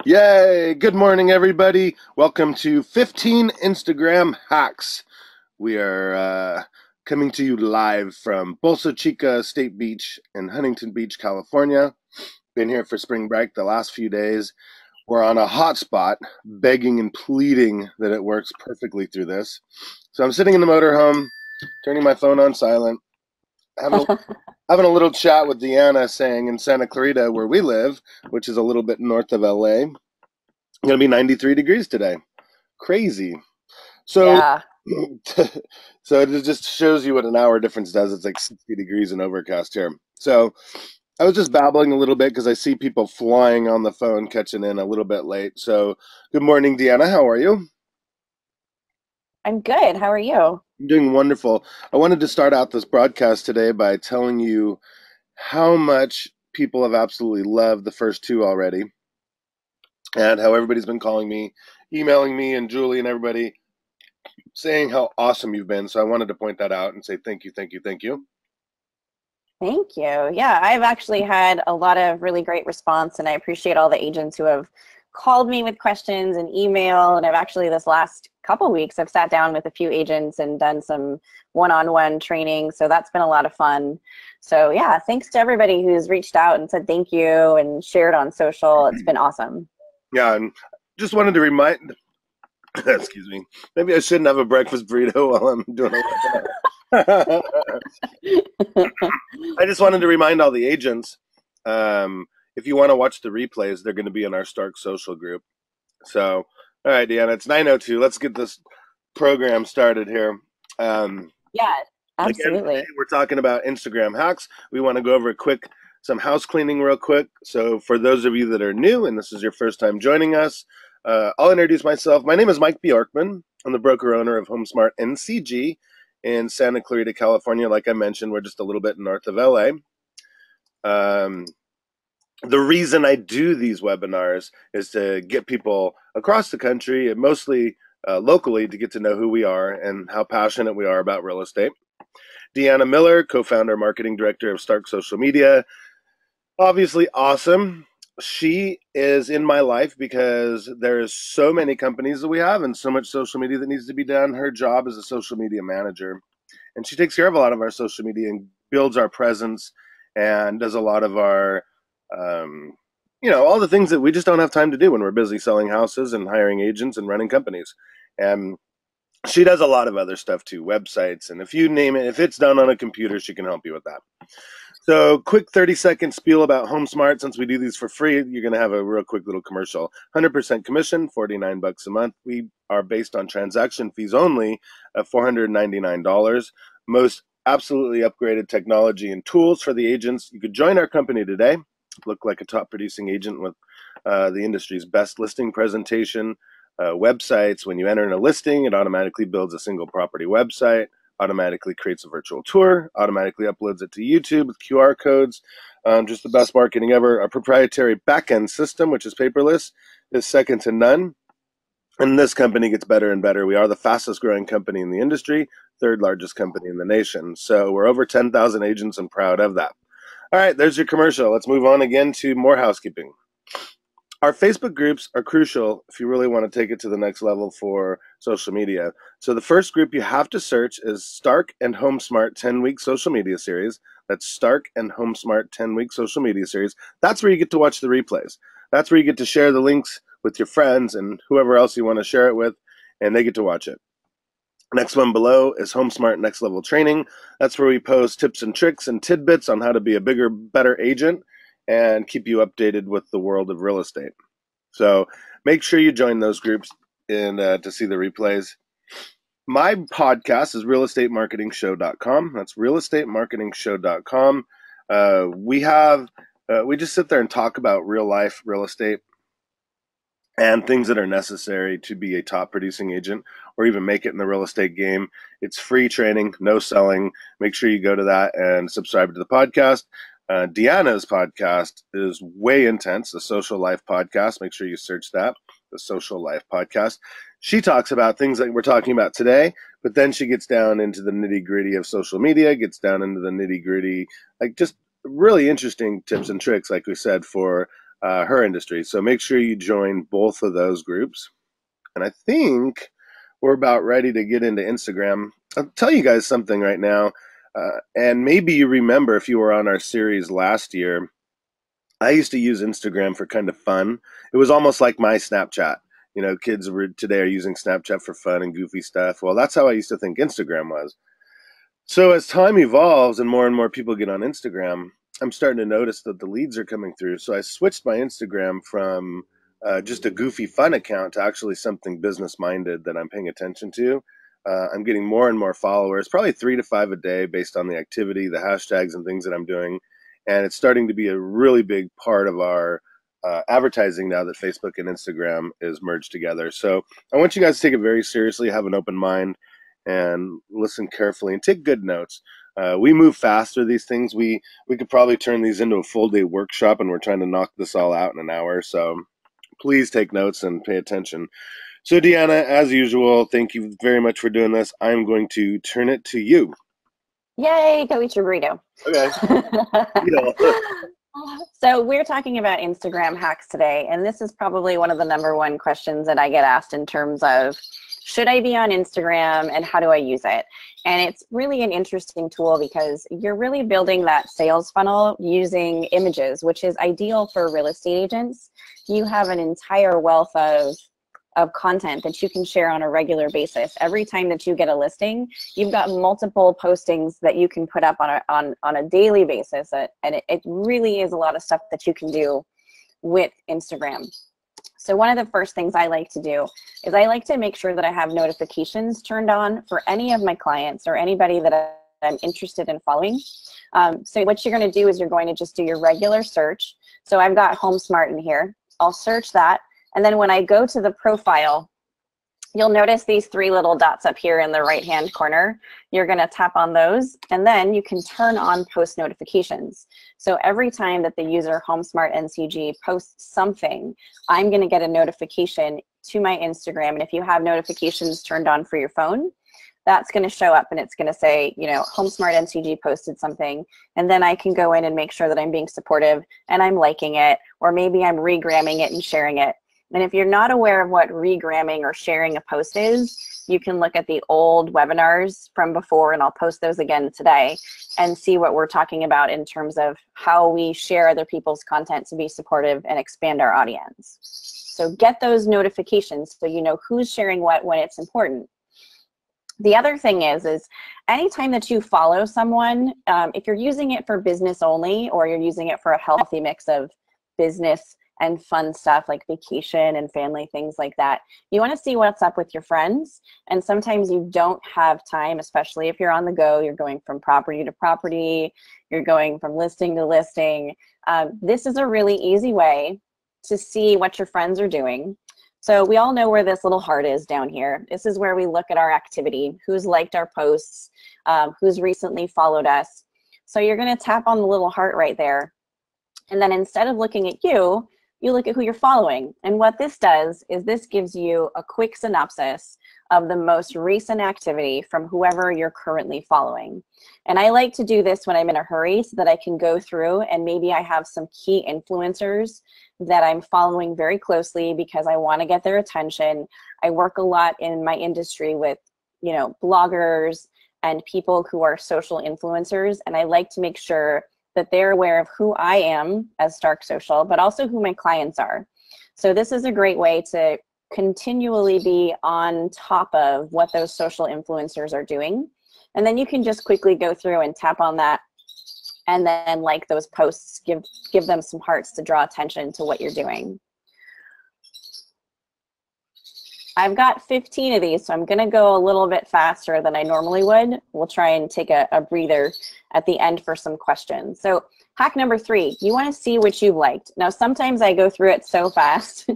Yay! Good morning, everybody. Welcome to 15 Instagram Hacks. We are coming to you live from Bolsa Chica State Beach in Huntington Beach, California. Been here for spring break the last few days. We're on a hotspot, begging and pleading that it works perfectly through this. So I'm sitting in the motorhome, turning my phone on silent, having a, having a little chat with Deanna, saying in Santa Clarita, where we live, which is a little bit north of LA, going to be 93 degrees today. Crazy. So, Yeah. so it just shows you what an hour difference does. It's like 60 degrees and overcast here. So I was just babbling a little bit because I see people flying on the phone, catching in a little bit late. So good morning, Deanna. How are you? I'm good. How are you? I'm doing wonderful. I wanted to start out this broadcast today by telling you how much people have absolutely loved the first two already, and how everybody's been calling me, emailing me, and Julie and everybody saying how awesome you've been. So I wanted to point that out and say thank you, thank you, thank you. Thank you. Yeah, I've actually had a lot of really great response, and I appreciate all the agents who have called me with questions and email. And I've actually, this last couple weeks, I've sat down with a few agents and done some one-on-one training. So that's been a lot of fun. So yeah, thanks to everybody who's reached out and said thank you and shared on social. It's been awesome. Yeah, and just wanted to remind, excuse me, maybe I shouldn't have a breakfast burrito while I'm doing a webinar. I just wanted to remind all the agents, if you want to watch the replays, they're going to be in our Stark social group. So, all right, Deanna, it's 9:02. Let's get this program started here. Um, Yeah, Again, today absolutely. we're talking about Instagram hacks. We want to go over some house cleaning real quick. So for those of you that are new and this is your first time joining us, I'll introduce myself. My name is Mike Bjorkman. I'm the broker owner of HomeSmart NCG in Santa Clarita, California. Like I mentioned, we're just a little bit north of LA. Um, the reason I do these webinars is to get people across the country, and mostly locally, to get to know who we are and how passionate we are about real estate. Deanna Miller, co-founder, marketing director of Stark Social Media. Obviously awesome. She is in my life because there's so many companies that we have and so much social media that needs to be done. Her job is a social media manager, and she takes care of a lot of our social media and builds our presence and does a lot of our, um, all the things that we just don't have time to do when we're busy selling houses and hiring agents and running companies. And she does a lot of other stuff too, websites, and if you name it, if it's done on a computer, she can help you with that. So, quick 30-second spiel about HomeSmart. Since we do these for free, you're going to have a real quick little commercial. 100% commission, $49 a month. We are based on transaction fees only at $499. Most absolutely upgraded technology and tools for the agents. You could join our company today. Look like a top producing agent with the industry's best listing presentation, websites. When you enter in a listing, it automatically builds a single property website, automatically creates a virtual tour, automatically uploads it to YouTube with QR codes. Just the best marketing ever. Our proprietary backend system, which is paperless, is second to none. And this company gets better and better. We are the fastest growing company in the industry, third largest company in the nation. So we're over 10,000 agents and proud of that. All right, there's your commercial. Let's move on again to more housekeeping. Our Facebook groups are crucial if you really want to take it to the next level for social media. So the first group you have to search is Stark and HomeSmart 10-week social media series. That's Stark and HomeSmart 10-week social media series. That's where you get to watch the replays. That's where you get to share the links with your friends and whoever else you want to share it with, and they get to watch it. Next one below is HomeSmart Next Level Training. That's where we post tips and tricks and tidbits on how to be a bigger, better agent and keep you updated with the world of real estate. So make sure you join those groups and to see the replays. My podcast is realestatemarketingshow.com. That's realestatemarketingshow.com. We just sit there and talk about real life real estate and things that are necessary to be a top producing agent or even make it in the real estate game. It's free training, no selling. Make sure you go to that and subscribe to the podcast. Deanna's podcast is way intense, the Social Life Podcast. Make sure you search that, the Social Life Podcast. She talks about things like we're talking about today, but then she gets down into the nitty gritty of social media, gets down into the nitty gritty, like just really interesting tips and tricks, like we said, for her industry. So make sure you join both of those groups. And I think we're about ready to get into Instagram. I'll tell you guys something right now. And maybe you remember if you were on our series last year, I used to use Instagram for kind of fun. It was almost like my Snapchat. You know, kids today are using Snapchat for fun and goofy stuff. Well, that's how I used to think Instagram was. So as time evolves and more people get on Instagram, I'm starting to notice that the leads are coming through. So I switched my Instagram from just a goofy fun account to actually something business minded that I'm paying attention to. I'm getting more and more followers, probably 3 to 5 a day based on the activity, the hashtags and things that I'm doing. And it's starting to be a really big part of our advertising now that Facebook and Instagram is merged together. So I want you guys to take it very seriously, have an open mind, and listen carefully and take good notes. We move fast through these things. We could probably turn these into a full day workshop, and we're trying to knock this all out in an hour. So please take notes and pay attention. So Deanna, as usual, thank you very much for doing this. I'm going to turn it to you. Yay, go eat your burrito. Okay. So we're talking about Instagram hacks today, and this is probably one of the #1 questions that I get asked in terms of, should I be on Instagram and how do I use it? And it's really an interesting tool because you're really building that sales funnel using images, which is ideal for real estate agents. You have an entire wealth of content that you can share on a regular basis. Every time that you get a listing, you've got multiple postings that you can put up on a daily basis. And it really is a lot of stuff that you can do with Instagram. So one of the first things I like to do is I like to make sure that I have notifications turned on for any of my clients or anybody that I'm interested in following. So what you're going to do is you're going to just do your regular search. So I've got HomeSmart in here. I'll search that. And then when I go to the profile, you'll notice these 3 little dots up here in the right-hand corner. You're going to tap on those, and then you can turn on post notifications. So every time that the user HomeSmart NCG posts something, I'm going to get a notification to my Instagram. And if you have notifications turned on for your phone, that's going to show up and it's going to say, you know, HomeSmart NCG posted something. And then I can go in and make sure that I'm being supportive and I'm liking it, or maybe I'm regramming it and sharing it. And if you're not aware of what regramming or sharing a post is, you can look at the old webinars from before, and I'll post those again today, and see what we're talking about in terms of how we share other people's content to be supportive and expand our audience. So get those notifications so you know who's sharing what when it's important. The other thing is anytime that you follow someone, if you're using it for business only, or you're using it for a healthy mix of business and fun stuff like vacation and family, things like that, you want to see what's up with your friends. And sometimes you don't have time, especially if you're on the go, you're going from property to property, you're going from listing to listing. This is a really easy way to see what your friends are doing. So we all know where this little heart is down here. This is where we look at our activity, who's liked our posts, who's recently followed us. So you're going to tap on the little heart right there. And then instead of looking at you, you look at who you're following. And what this does is this gives you a quick synopsis of the most recent activity from whoever you're currently following. And I like to do this when I'm in a hurry so that I can go through and maybe I have some key influencers that I'm following very closely because I want to get their attention. I work a lot in my industry with, you know, bloggers and people who are social influencers, and I like to make sure that they're aware of who I am as Stark Social, but also who my clients are. So this is a great way to continually be on top of what those social influencers are doing. And then you can just quickly go through and tap on that and then like those posts, give them some hearts to draw attention to what you're doing. I've got 15 of these, so I'm gonna go a little bit faster than I normally would. We'll try and take a breather at the end for some questions. So hack number 3, you wanna see what you've liked. Now, sometimes I go through it so fast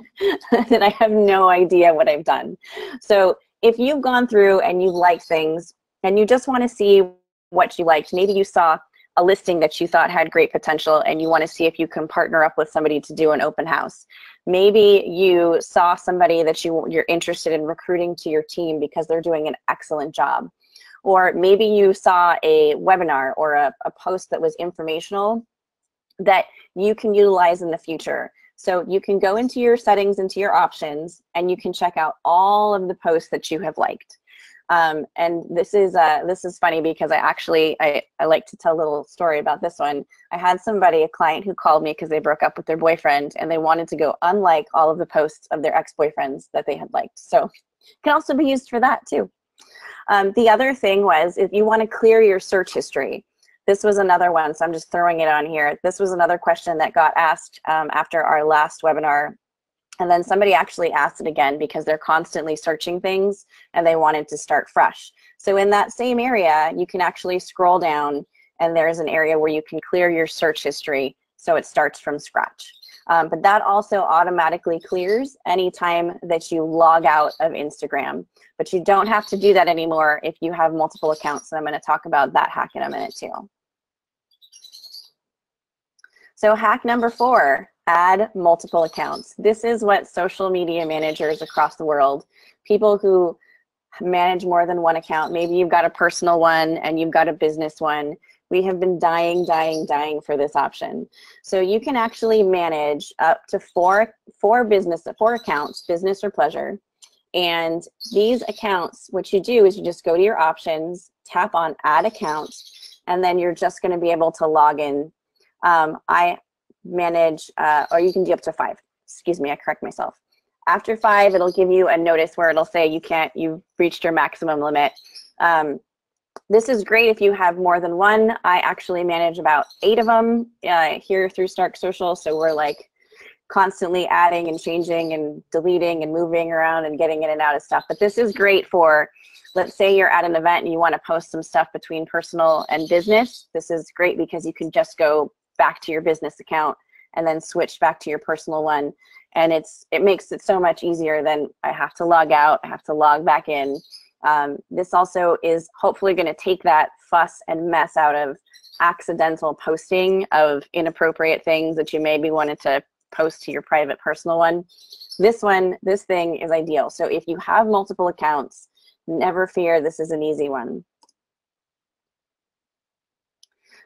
that I have no idea what I've done. So if you've gone through and you've liked things and you just wanna see what you liked, maybe you saw a listing that you thought had great potential and you wanna see if you can partner up with somebody to do an open house. Maybe you saw somebody that you're interested in recruiting to your team because they're doing an excellent job. Or maybe you saw a webinar or a post that was informational that you can utilize in the future. So you can go into your settings, into your options, and you can check out all of the posts that you have liked. And this is funny because I like to tell a little story about this one. I had a client who called me because they broke up with their boyfriend and they wanted to go unlike all of the posts of their ex-boyfriends that they had liked. So it can also be used for that too. The other thing was, if you want to clear your search history, this was another one, so I'm just throwing it on here. This was another question that got asked after our last webinar. And then somebody actually asked it again because they're constantly searching things and they wanted to start fresh. So in that same area, you can actually scroll down and there's an area where you can clear your search history so it starts from scratch. But that also automatically clears anytime that you log out of Instagram. But you don't have to do that anymore if you have multiple accounts. And I'm going to talk about that hack in a minute too. So hack number 4, add multiple accounts. This is what social media managers across the world, people who manage more than one account, maybe you've got a personal one and you've got a business one, we have been dying for this option. So you can actually manage up to four accounts, business or pleasure. And these accounts, what you do is you just go to your options, tap on add account, and then you're just going to be able to log in. I manage, or you can do up to 5. Excuse me, I correct myself. After 5, it'll give you a notice where it'll say you've reached your maximum limit. This is great if you have more than one. I actually manage about 8 of them here through Stark Social. So we're like constantly adding and changing and deleting and moving around and getting in and out of stuff. But this is great for, let's say you're at an event and you want to post some stuff between personal and business. This is great because you can just go back to your business account and then switch back to your personal one. And it makes it so much easier than I have to log out, I have to log back in. This also is hopefully going to take that fuss and mess out of accidental posting of inappropriate things that you maybe wanted to post to your private personal one. This thing is ideal. So if you have multiple accounts, never fear, this is an easy one.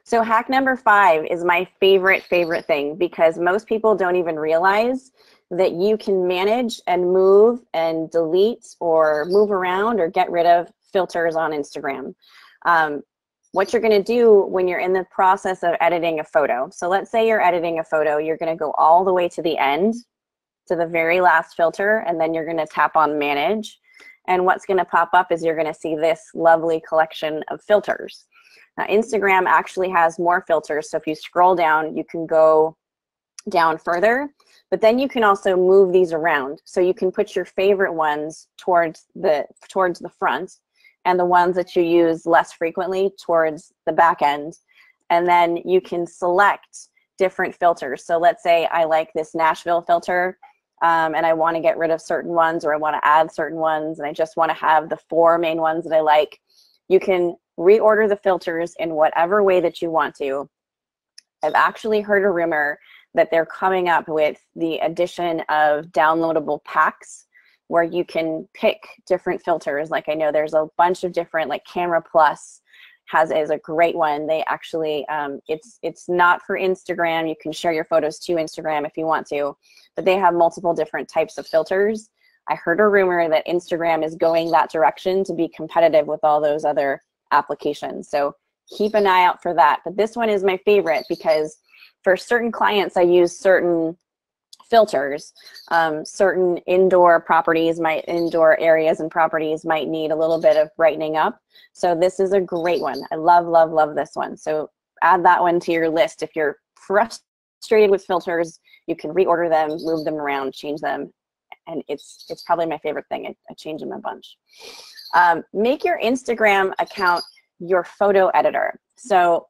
So hack number 5 is my favorite thing because most people don't even realize that you can manage and move and delete or move around or get rid of filters on Instagram. What you're going to do when you're in the process of editing a photo. So let's say you're editing a photo, you're going to go all the way to the end, to the very last filter, and then you're going to tap on manage. And what's going to pop up is you're going to see this lovely collection of filters. Now, Instagram actually has more filters, so if you scroll down, you can go down further, but then you can also move these around. So you can put your favorite ones towards the front, and the ones that you use less frequently towards the back end. And then you can select different filters. So let's say I like this Nashville filter, and I want to get rid of certain ones, or I want to add certain ones, and I just want to have the 4 main ones that I like. You can reorder the filters in whatever way that you want to. I've actually heard a rumor that they're coming up with the addition of downloadable packs where you can pick different filters. Like I know there's a bunch of different, like Camera Plus is a great one. They actually, it's not for Instagram. You can share your photos to Instagram if you want to, but they have multiple different types of filters. I heard a rumor that Instagram is going that direction to be competitive with all those other applications. So keep an eye out for that. But this one is my favorite because for certain clients, I use certain filters. Certain indoor areas and properties might need a little bit of brightening up. So this is a great one. I love this one. So add that one to your list. If you're frustrated with filters, you can reorder them, move them around, change them. And it's probably my favorite thing. I change them a bunch. Make your Instagram account your photo editor. So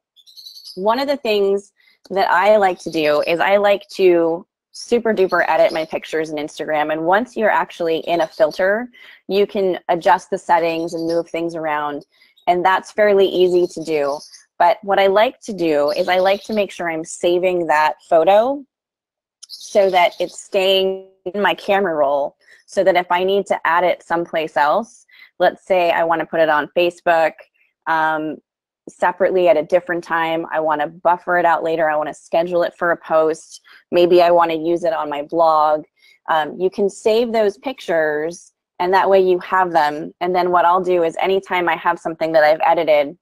one of the things that I like to do is I like to super duper edit my pictures in Instagram. And once you're actually in a filter, you can adjust the settings and move things around. And that's fairly easy to do. But what I like to do is I like to make sure I'm saving that photo so that it's staying in my camera roll, so that if I need to add it someplace else, let's say I want to put it on Facebook, separately at a different time. I want to buffer it out later. I want to schedule it for a post. Maybe I want to use it on my blog. You can save those pictures, and that way you have them. And then what I'll do is anytime I have something that I've edited,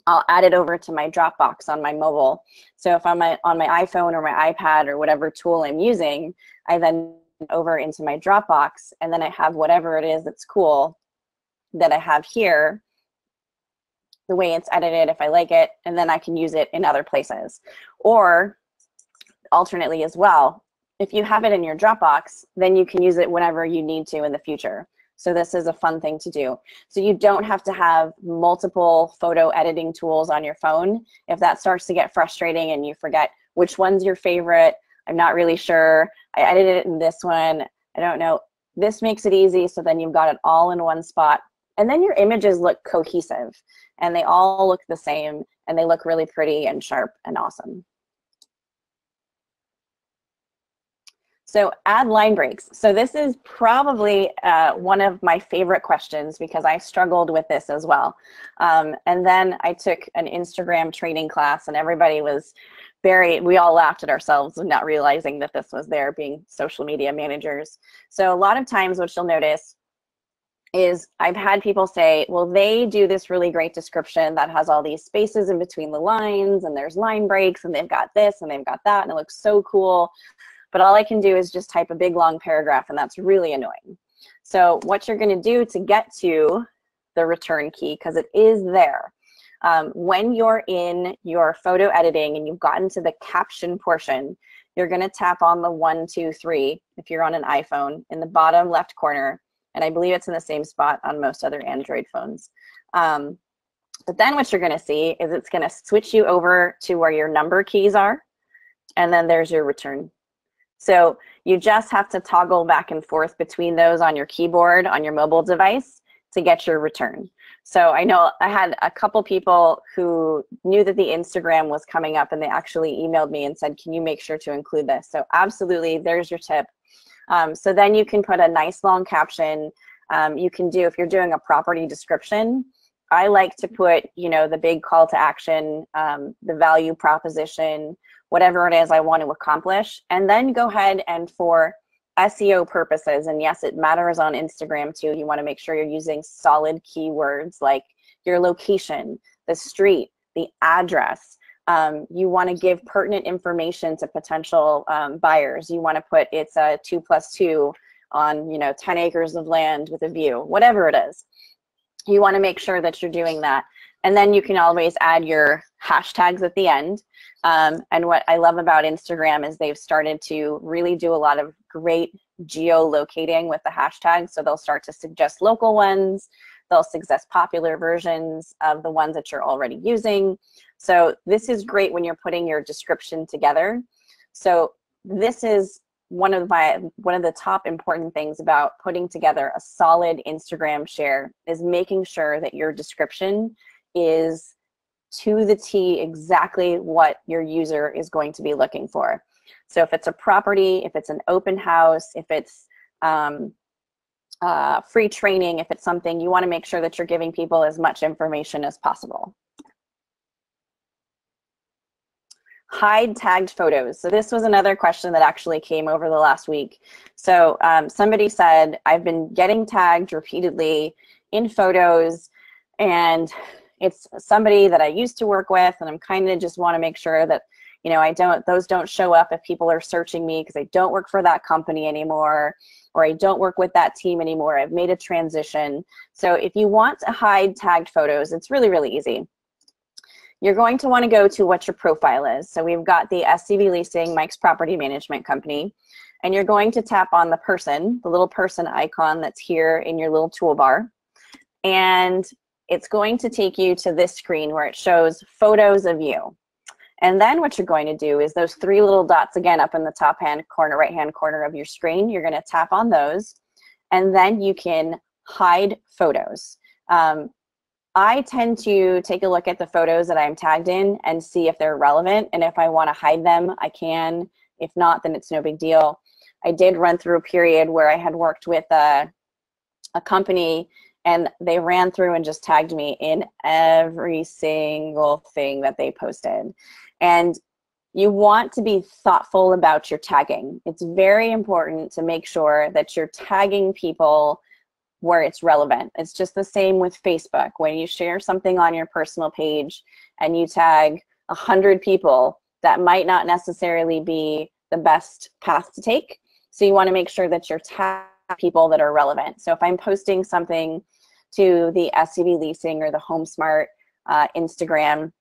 I'll add it over to my Dropbox on my mobile. So if I'm on my iPhone or my iPad or whatever tool I'm using, I then over into my Dropbox, and then I have whatever it is that's cool that I have here, the way it's edited, if I like it, and then I can use it in other places. Or alternately as well, if you have it in your Dropbox, then you can use it whenever you need to in the future. So this is a fun thing to do. So you don't have to have multiple photo editing tools on your phone. If that starts to get frustrating and you forget which one's your favorite, I'm not really sure, I edited it in this one, I don't know. This makes it easy, so then you've got it all in one spot. And then your images look cohesive, and they all look the same, and they look really pretty and sharp and awesome. So add line breaks. So this is probably one of my favorite questions, because I struggled with this as well. And then I took an Instagram training class, and everybody was we all laughed at ourselves and not realizing that this was there, being social media managers. So a lot of times what you'll notice is I've had people say, well, they do this really great description that has all these spaces in between the lines, and there's line breaks, and they've got this and they've got that, and it looks so cool. But all I can do is just type a big long paragraph, and that's really annoying. So what you're going to do to get to the return key, because it is there, when you're in your photo editing and you've gotten to the caption portion, you're going to tap on the 1, 2, 3 if you're on an iPhone in the bottom left corner, and I believe it's in the same spot on most other Android phones. But then what you're going to see is it's going to switch you over to where your number keys are, and then there's your return. So you just have to toggle back and forth between those on your keyboard on your mobile device to get your return. So I know I had a couple people who knew that the Instagram was coming up, and they actually emailed me and said, can you make sure to include this? So absolutely, there's your tip. So then you can put a nice long caption. You can do, if you're doing a property description, I like to put, you know, the big call to action, the value proposition, whatever it is I want to accomplish, and then go ahead and for SEO purposes, and yes, it matters on Instagram too, you want to make sure you're using solid keywords like your location, the street, the address. You want to give pertinent information to potential buyers. You want to put it's a 2+2 on, you know, 10 acres of land with a view, whatever it is. You want to make sure that you're doing that. And then you can always add your hashtags at the end. And what I love about Instagram is they've started to really do a lot of great geolocating with the hashtags. So they'll start to suggest local ones. They'll suggest popular versions of the ones that you're already using. So this is great when you're putting your description together. So this is one of the top important things about putting together a solid Instagram share, is making sure that your description is to the T exactly what your user is going to be looking for. So if it's a property, if it's an open house, if it's free training, if it's something, you want to make sure that you're giving people as much information as possible. Hide tagged photos. So this was another question that actually came over the last week. So somebody said, I've been getting tagged repeatedly in photos, and it's somebody that I used to work with, and I'm kind of just want to make sure that, you know, those don't show up if people are searching me, because I don't work for that company anymore, or I don't work with that team anymore. I've made a transition. So if you want to hide tagged photos, it's really, really easy. You're going to want to go to what your profile is. So we've got the SCV Leasing, Mike's Property Management Company, and you're going to tap on the person, the little person icon that's here in your little toolbar. And it's going to take you to this screen where it shows photos of you. And then what you're going to do is those three little dots again up in the top right hand corner of your screen, you're going to tap on those, and then you can hide photos. I tend to take a look at the photos that I'm tagged in and see if they're relevant, and if I want to hide them, I can. If not, then it's no big deal. I did run through a period where I had worked with a company, and they ran through and just tagged me in every single thing that they posted. And you want to be thoughtful about your tagging. It's very important to make sure that you're tagging people where it's relevant. It's just the same with Facebook. When you share something on your personal page and you tag 100 people, that might not necessarily be the best path to take. So you want to make sure that you're tagging people that are relevant. So if I'm posting something to the SCB Leasing or the HomeSmart Instagram,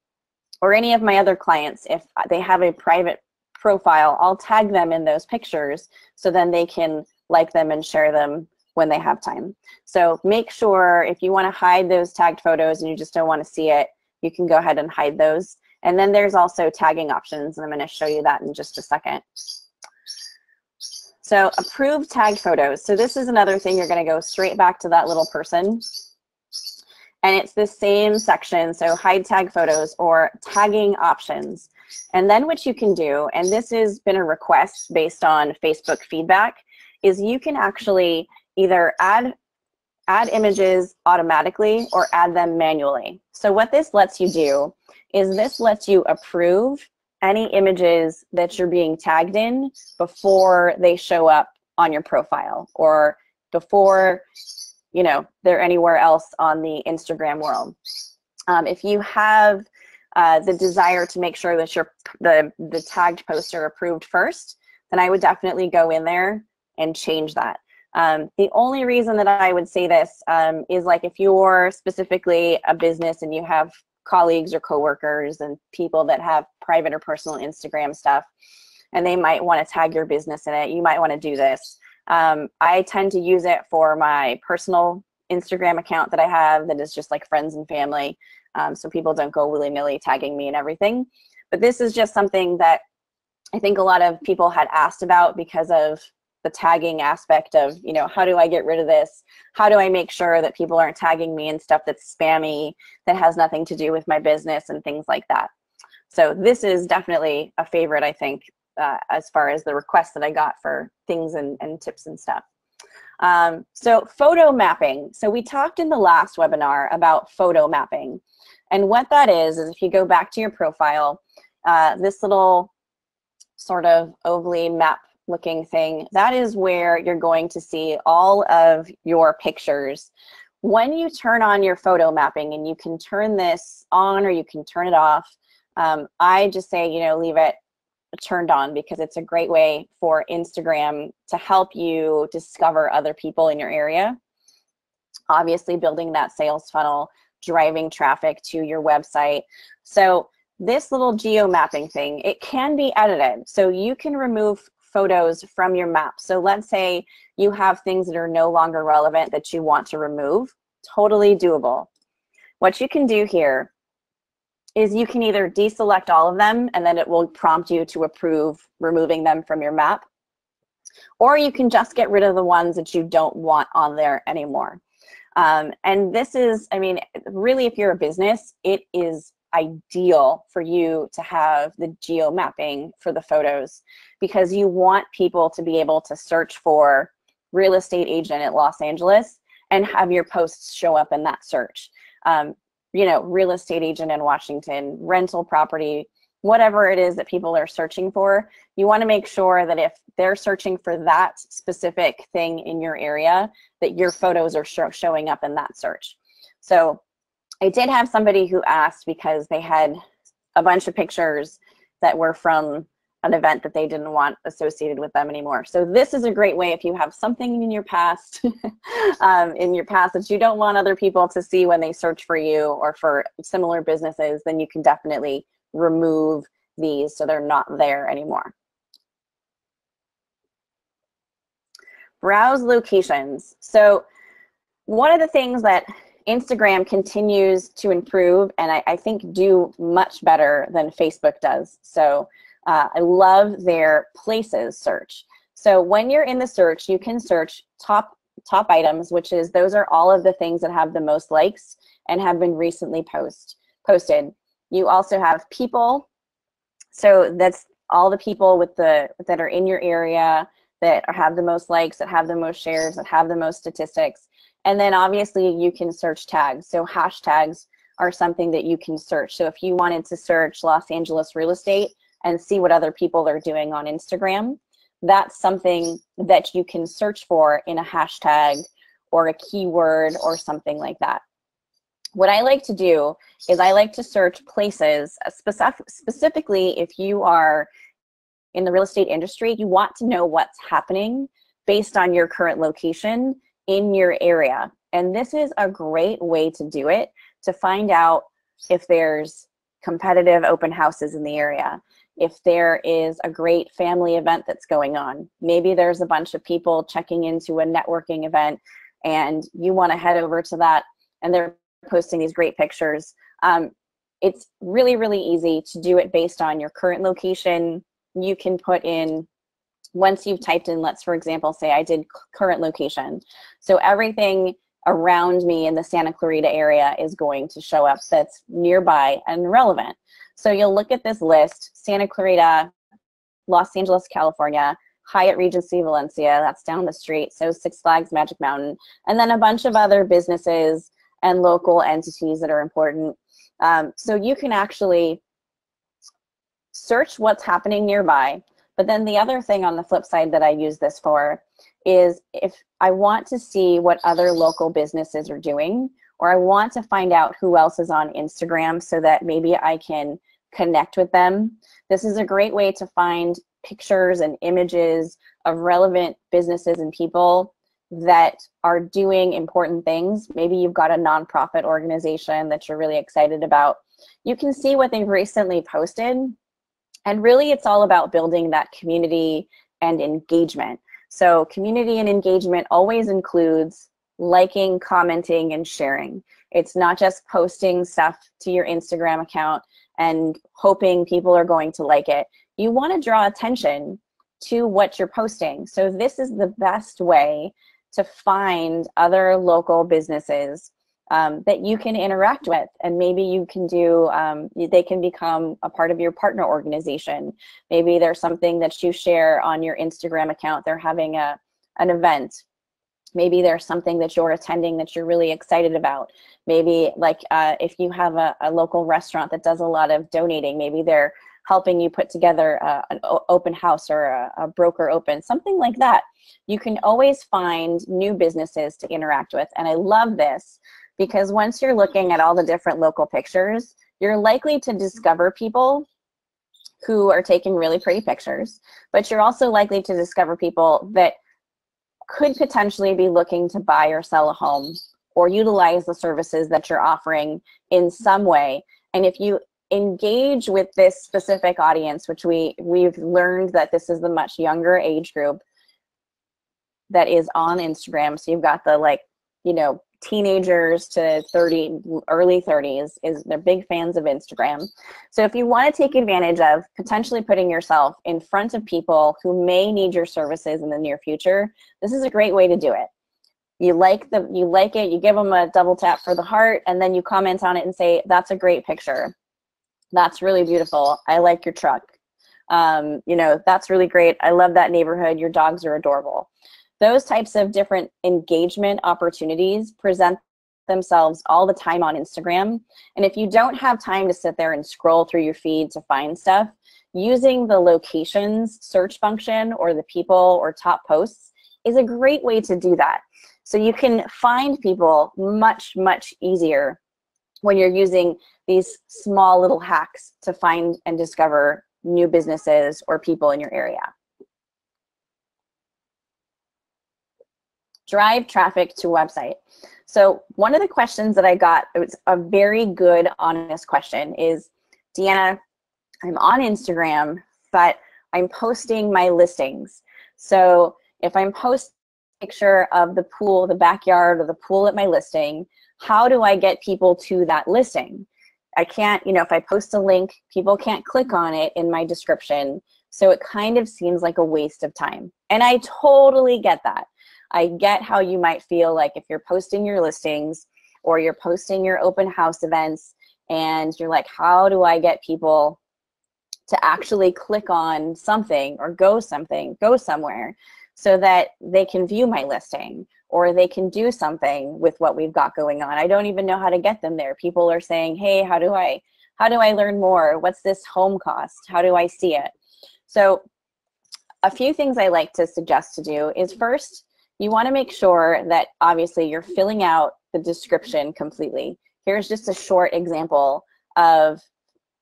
or any of my other clients, if they have a private profile, I'll tag them in those pictures so then they can like them and share them when they have time. So make sure if you want to hide those tagged photos and you just don't want to see it, you can go ahead and hide those. And then there's also tagging options, and I'm going to show you that in just a second. So approved tagged photos. So this is another thing. You're going to go straight back to that little person. And it's the same section, so hide tag photos or tagging options. And then what you can do, and this has been a request based on Facebook feedback, is you can actually either add images automatically or add them manually. So what this lets you do is this lets you approve any images that you're being tagged in before they show up on your profile or before they're anywhere else on the Instagram world. If you have the desire to make sure that the tagged posts are approved first, then I would definitely go in there and change that. The only reason that I would say this is like if you're specifically a business and you have colleagues or coworkers and people that have private or personal Instagram stuff, and they might want to tag your business in it, you might want to do this. I tend to use it for my personal Instagram account that I have that is just like friends and family, so people don't go willy-nilly tagging me and everything. But this is just something that I think a lot of people had asked about because of the tagging aspect of, how do I get rid of this? How do I make sure that people aren't tagging me in stuff that's spammy, that has nothing to do with my business and things like that? So this is definitely a favorite, I think, as far as the requests that I got for things and tips and stuff. So photo mapping. So we talked in the last webinar about photo mapping. And what that is if you go back to your profile, this little sort of ovally map looking thing, that is where you're going to see all of your pictures. When you turn on your photo mapping, and you can turn this on or you can turn it off, I just say, leave it turned on because it's a great way for Instagram to help you discover other people in your area. Obviously building that sales funnel, driving traffic to your website. So this little geo mapping thing, it can be edited. So you can remove photos from your map. So let's say you have things that are no longer relevant that you want to remove. Totally doable. What you can do here is you can either deselect all of them and then it will prompt you to approve removing them from your map, or you can just get rid of the ones that you don't want on there anymore. And this is, really, if you're a business, it is ideal for you to have the geo mapping for the photos because you want people to be able to search for real estate agent at Los Angeles and have your posts show up in that search. Real estate agent in Washington, rental property, whatever it is that people are searching for, you want to make sure that if they're searching for that specific thing in your area, that your photos are showing up in that search. So I did have somebody who asked because they had a bunch of pictures that were from an event that they didn't want associated with them anymore. So this is a great way if you have something in your past, that you don't want other people to see when they search for you or for similar businesses, then you can definitely remove these so they're not there anymore. Browse locations. So one of the things that Instagram continues to improve and I think do much better than Facebook does. So I love their places search. So when you're in the search, you can search top items, which is those are all of the things that have the most likes and have been recently posted. You also have people. So that's all the people that are in your area that have the most likes, that have the most shares, that have the most statistics. And then obviously you can search tags. So hashtags are something that you can search. So if you wanted to search Los Angeles real estate and see what other people are doing on Instagram, that's something that you can search for in a hashtag or a keyword or something like that. What I like to do is I like to search places, specifically if you are in the real estate industry, you want to know what's happening based on your current location in your area. And this is a great way to do it, to find out if there's competitive open houses in the area, if there is a great family event that's going on. Maybe there's a bunch of people checking into a networking event and you want to head over to that and they're posting these great pictures. It's really, really easy to do it based on your current location. You can put in, once you've typed in, let's for example say I did current location. So everything around me in the Santa Clarita area is going to show up that's nearby and relevant. So you'll look at this list: Santa Clarita, Los Angeles, California, Hyatt Regency Valencia, that's down the street, so Six Flags Magic Mountain, and then a bunch of other businesses and local entities that are important. So you can actually search what's happening nearby. But then the other thing on the flip side that I use this for is if I want to see what other local businesses are doing, or I want to find out who else is on Instagram so that maybe I can connect with them. This is a great way to find pictures and images of relevant businesses and people that are doing important things. Maybe you've got a nonprofit organization that you're really excited about. You can see what they've recently posted. And really, it's all about building that community and engagement. So community and engagement always includes liking, commenting, and sharing. It's not just posting stuff to your Instagram account and hoping people are going to like it. You want to draw attention to what you're posting. So this is the best way to find other local businesses that you can interact with, and maybe you can do, they can become a part of your partner organization. Maybe there's something that you share on your Instagram account. They're having an event. Maybe there's something that you're attending that you're really excited about. Maybe like if you have a local restaurant that does a lot of donating, maybe they're helping you put together an open house or a broker open, something like that. You can always find new businesses to interact with. And I love this because once you're looking at all the different local pictures, you're likely to discover people who are taking really pretty pictures, but you're also likely to discover people that could potentially be looking to buy or sell a home or utilize the services that you're offering in some way. And if you engage with this specific audience, which we've learned that this is the much younger age group that is on Instagram. So you've got the teenagers to early 30s, they're big fans of Instagram. So if you want to take advantage of potentially putting yourself in front of people who may need your services in the near future, this is a great way to do it. You like it, you give them a double tap for the heart, and then you comment on it and say, that's a great picture. That's really beautiful. I like your truck. That's really great. I love that neighborhood. Your dogs are adorable. Those types of different engagement opportunities present themselves all the time on Instagram. And if you don't have time to sit there and scroll through your feed to find stuff, using the locations search function or the people or top posts is a great way to do that. So you can find people much, much easier when you're using these small little hacks to find and discover new businesses or people in your area. Drive traffic to website. So one of the questions that I got, it was a very good, honest question, is, Deanna, I'm on Instagram, but I'm posting my listings. So if I'm posting a picture of the pool, the backyard, or the pool at my listing, how do I get people to that listing? I can't, if I post a link, people can't click on it in my description. So it kind of seems like a waste of time. And I totally get that. I get how you might feel like if you're posting your listings or you're posting your open house events and you're like, how do I get people to actually click on something or go somewhere? so that they can view my listing or they can do something with what we've got going on. I don't even know how to get them there. People are saying, hey, how do I learn more? What's this home cost? How do I see it? So a few things I like to suggest to do is, first, you want to make sure that obviously you're filling out the description completely. Here's just a short example of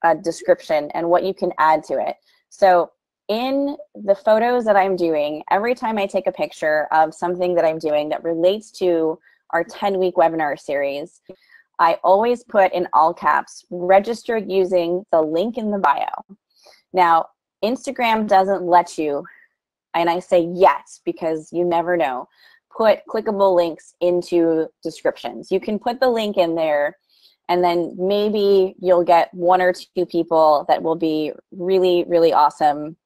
a description and what you can add to it. So in the photos that I'm doing, every time I take a picture of something that I'm doing that relates to our 10-week webinar series, I always put in all caps, register using the link in the bio. Now, Instagram doesn't let you, and I say yet because you never know, put clickable links into descriptions. You can put the link in there, and then maybe you'll get 1 or 2 people that will be really, really awesome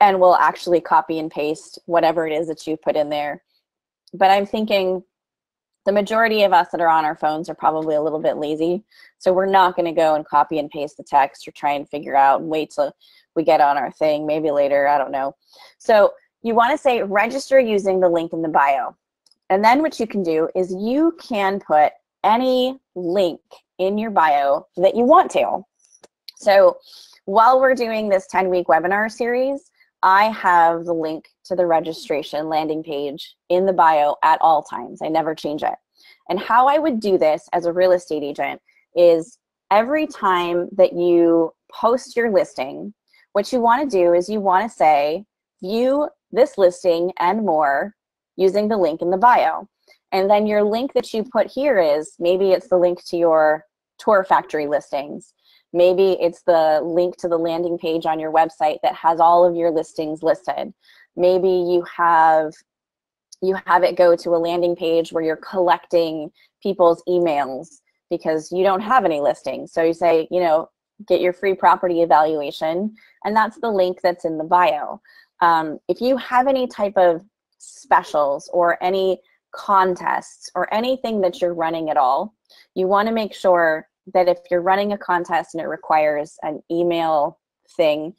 and will actually copy and paste whatever it is that you put in there. But I'm thinking the majority of us that are on our phones are probably a little bit lazy. So we're not going to go and copy and paste the text or try and figure out and wait till we get on our thing, maybe later, I don't know. So you want to say register using the link in the bio. And then what you can do is you can put any link in your bio that you want to. So while we're doing this 10-week webinar series, I have the link to the registration landing page in the bio at all times. I never change it. And how I would do this as a real estate agent is every time that you post your listing, what you want to do is you want to say, view this listing and more using the link in the bio. And then your link that you put here is, maybe it's the link to your Tour Factory listings. Maybe it's the link to the landing page on your website that has all of your listings listed. Maybe you have it go to a landing page where you're collecting people's emails because you don't have any listings. So you say, get your free property evaluation, and that's the link that's in the bio. If you have any type of specials or any contests or anything that you're running at all, you want to make sure that if you're running a contest and it requires an email thing,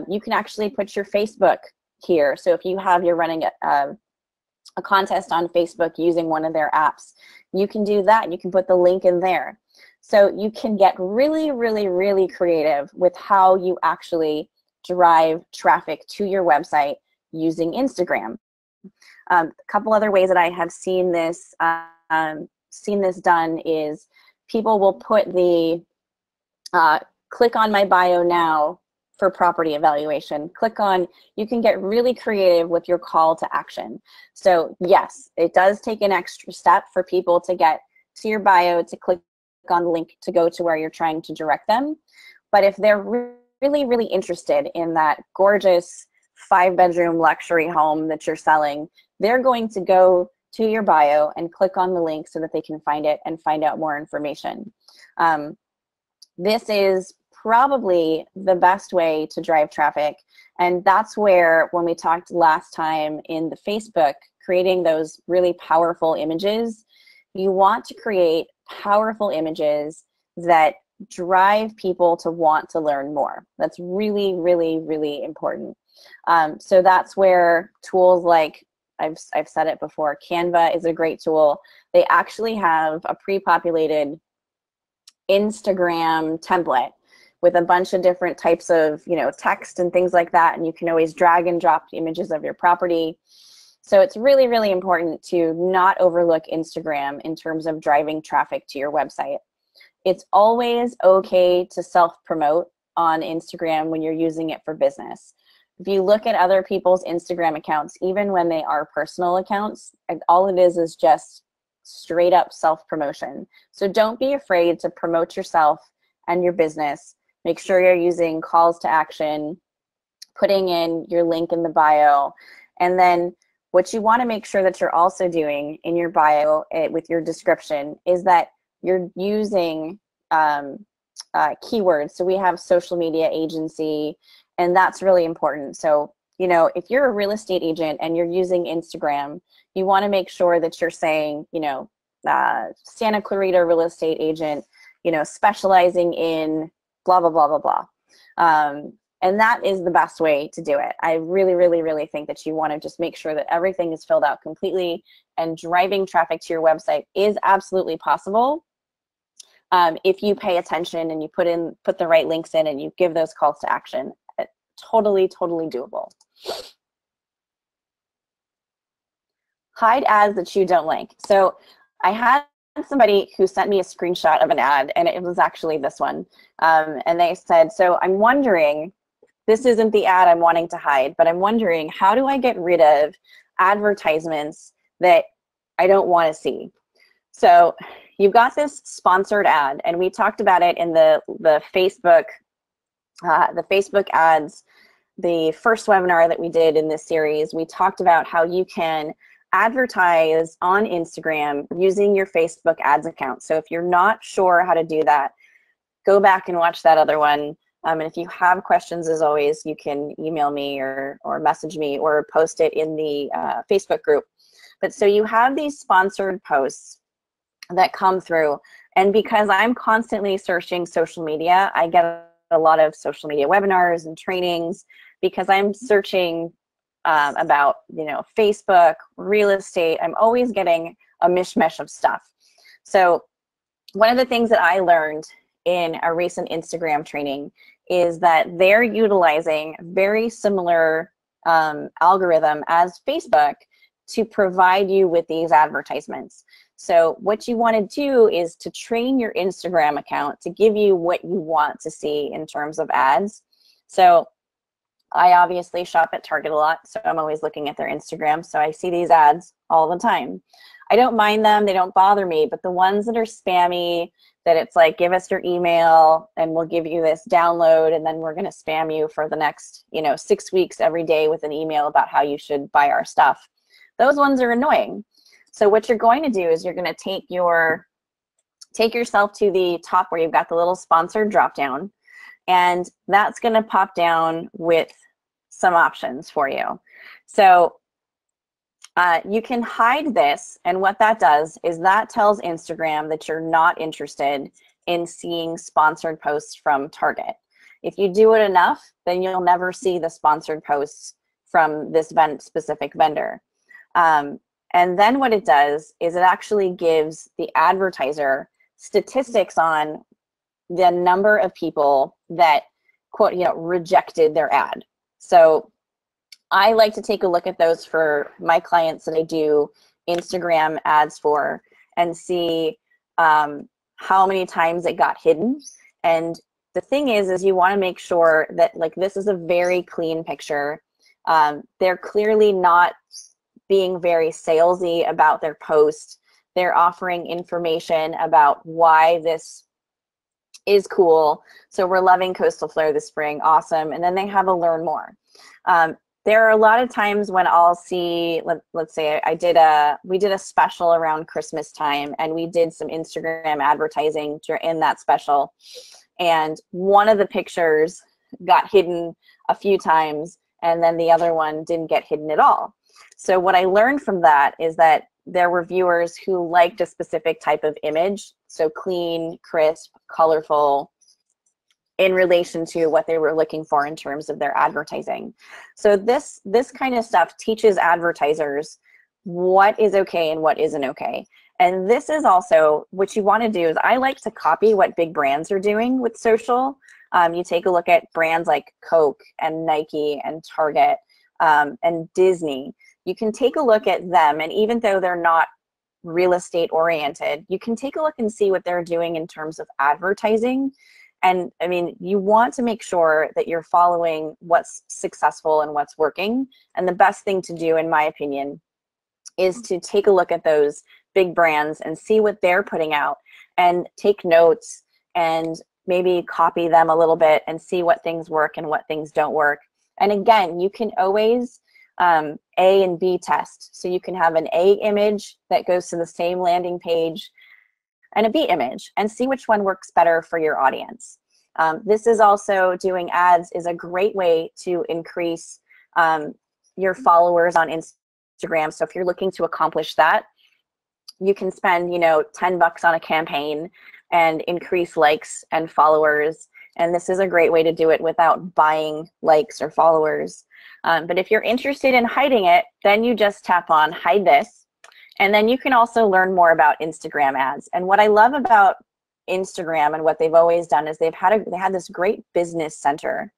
you can actually put your Facebook here. So if you're running a contest on Facebook using one of their apps, you can do that. You can put the link in there. So you can get really, really, really creative with how you actually drive traffic to your website using Instagram. A couple other ways that I have seen this done is people will put the click on my bio now for property evaluation. You can get really creative with your call to action. So yes, it does take an extra step for people to get to your bio, to click on the link to go to where you're trying to direct them. But if they're really, really interested in that gorgeous 5-bedroom luxury home that you're selling, they're going to go to your bio and click on the link so that they can find it and find out more information. This is probably the best way to drive traffic. And that's where, when we talked last time in the Facebook, creating those really powerful images, you want to create powerful images that drive people to want to learn more. That's really, really, really important. So that's where tools like, I've said it before, Canva is a great tool. They actually have a pre-populated Instagram template with a bunch of different types of text and things like that, and you can always drag and drop images of your property. So it's really, really important to not overlook Instagram in terms of driving traffic to your website. It's always okay to self-promote on Instagram when you're using it for business. If you look at other people's Instagram accounts, even when they are personal accounts, all it is just straight up self-promotion. So don't be afraid to promote yourself and your business. Make sure you're using calls to action, putting in your link in the bio, and then what you want to make sure that you're also doing in your bio with your description is that you're using keywords. So we have social media agency, and that's really important. So, if you're a real estate agent and you're using Instagram, you want to make sure that you're saying, Santa Clarita real estate agent, specializing in blah, blah, blah, blah, blah. And that is the best way to do it. I really, really, really think that you want to just make sure that everything is filled out completely, and driving traffic to your website is absolutely possible if you pay attention and you put the right links in and you give those calls to action. Totally, totally doable. Hide ads that you don't like. So I had somebody who sent me a screenshot of an ad, and it was actually this one. And they said, so I'm wondering, this isn't the ad I'm wanting to hide, but I'm wondering, how do I get rid of advertisements that I don't want to see? So you've got this sponsored ad, and we talked about it in the Facebook ads, the first webinar that we did in this series. We talked about how you can advertise on Instagram using your Facebook ads account. So if you're not sure how to do that, go back and watch that other one. And if you have questions, as always, you can email me or message me or post it in the Facebook group. But so you have these sponsored posts that come through. And because I'm constantly searching social media, I get a lot of social media webinars and trainings because I'm searching about, Facebook, real estate. I'm always getting a mishmash of stuff. So one of the things that I learned in a recent Instagram training is that they're utilizing very similar algorithm as Facebook to provide you with these advertisements. So what you want to do is to train your Instagram account to give you what you want to see in terms of ads. So I obviously shop at Target a lot, so I'm always looking at their Instagram. So I see these ads all the time. I don't mind them, they don't bother me, but the ones that are spammy, that it's like, give us your email and we'll give you this download, and then we're going to spam you for the next 6 weeks every day with an email about how you should buy our stuff. Those ones are annoying. So what you're going to do is you're going to take yourself to the top where you've got the little sponsored drop down, and that's going to pop down with some options for you. So you can hide this, and what that does is that tells Instagram that you're not interested in seeing sponsored posts from Target. If you do it enough, then you'll never see the sponsored posts from this specific vendor. And then what it does is it actually gives the advertiser statistics on the number of people that, quote, rejected their ad. So I like to take a look at those for my clients that I do Instagram ads for and see how many times it got hidden. And the thing is you want to make sure that, like, this is a very clean picture. They're clearly not being very salesy about their post. They're offering information about why this is cool. So we're loving Coastal Flair this spring. Awesome. And then they have a learn more. There are a lot of times when I'll see, let's say we did a special around Christmas time, and we did some Instagram advertising in that special. And one of the pictures got hidden a few times, and then the other one didn't get hidden at all. So what I learned from that is that there were viewers who liked a specific type of image, so clean, crisp, colorful, in relation to what they were looking for in terms of their advertising. So this kind of stuff teaches advertisers what is okay and what isn't okay. And this is also what you want to do is I like to copy what big brands are doing with social. You take a look at brands like Coke and Nike and Target and Disney. You can take a look at them, and even though they're not real estate oriented, you can take a look and see what they're doing in terms of advertising. And I mean, you want to make sure that you're following what's successful and what's working. And the best thing to do, in my opinion, is to take a look at those big brands and see what they're putting out and take notes and maybe copy them a little bit and see what things work and what things don't work. And again, you can always A and B test. So you can have an A image that goes to the same landing page and a B image and see which one works better for your audience. This is also, doing ads is a great way to increase your followers on Instagram. So if you're looking to accomplish that, you can spend, $10 on a campaign and increase likes and followers And this is a great way to do it without buying likes or followers. But if you're interested in hiding it, then you just tap on hide this. And then you can also learn more about Instagram ads. And what I love about Instagram and what they've always done is they had this great business center